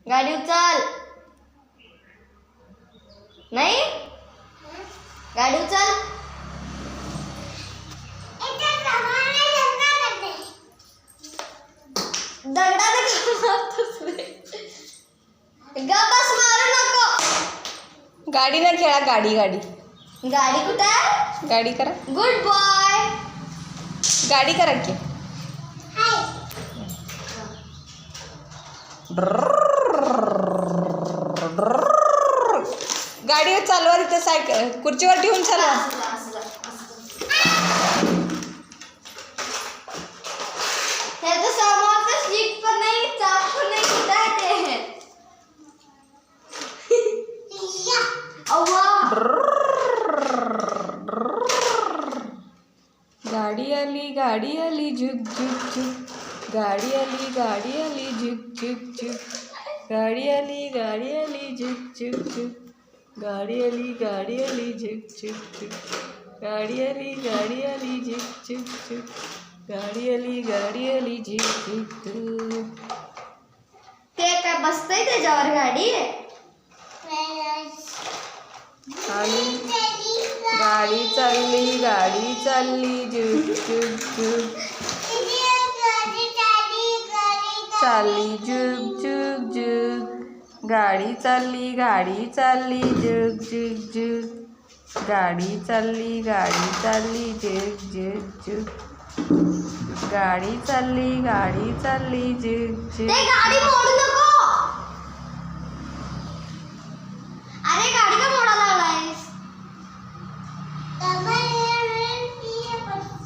गाडी उचल. नाही गाडी उचल. दगडा गप्पस मारू नको. गाडी ना खेळा. गाडी गाडी गाडी कुठे आहे? गाडी करा. Good boy. गाडी करा की. गाडी चालवा. तिथे सायकल खुर्चीवर ठेवून चालवा. समोरचं सीट पण नाही, चाक पण नाही. कुठे आहे ते? गाडी आली झुक झुक झुक. गाडी आली झुक झुक झुक. गाडी आली झुक झुक झुक. गाडी आली झुक झुक झुक. गाडी आली झुक झुक झुक. गाडी आली झुक झुक झुक. ते काय बसतंय त्याच्यावर गाडी? आणि गाडी चालली झुक झुक झुक. चालली झुक झुक झुक. गाडी चालली झुक झुक झुक. गाडी चालली झुक झुक झुक. गाडी चालली झुक झुक. ते गाडी मोडू नको. अरे गाडी का मोडा लागलायस?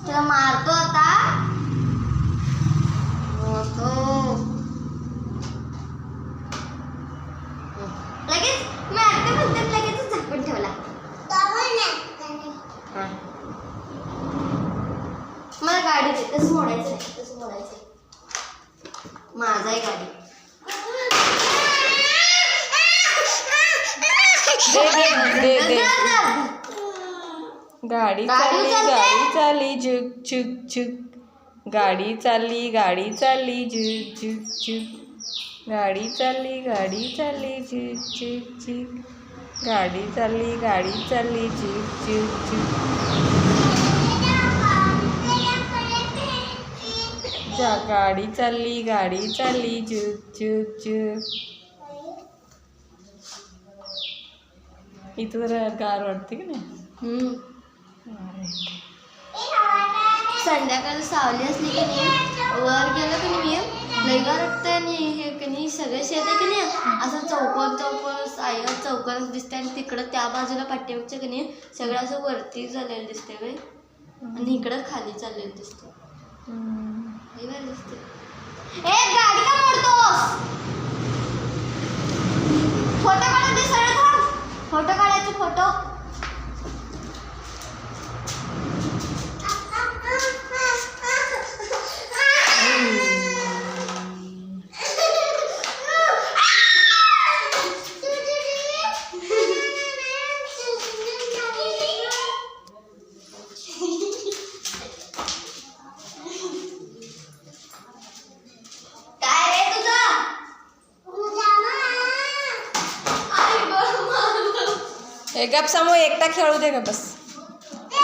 तुला मारतो आता. लगेच मारते म्हणते, लगेच झाकून ठेवला. मला गाडी दे. तसं मोडायचं नाही, तसं मोडायचं. माझा आहे गाडी. दे. गाडी चालली झुक झुक झुक. गाडी चालली झुक झुक झुक. गाडी चालली झुक झुक झुक. गाडी चालली झुक झुक झुक. गाडी चालली झुक झुक झुक. इथं जरा गार वाटते की नाही? संध्याकाळी सावली असली की नाही, वर गेलं की नाही लई गार वाटतंय. आणि हे की नाही सगळं शेत आहे की नाही असं चौकोन दिसतंय. आणि तिकडं त्या बाजूला पाठीमागचं की नाही सगळं असं वरती झालेलं दिसतंय बाई. आणि इकडं खाली चाललेलं दिसतंय. दिसते. गाडी का मोडतोस? फोटो काढायचे. सरळ थांब. फोटो काढायचे. फोटो गप समोर एकटा खेळू दे का बस.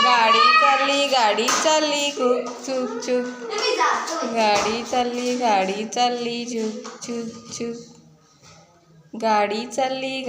गाडी चालली खूप चुक चुक. गाडी चालली झुक झुक झुक. गाडी चालली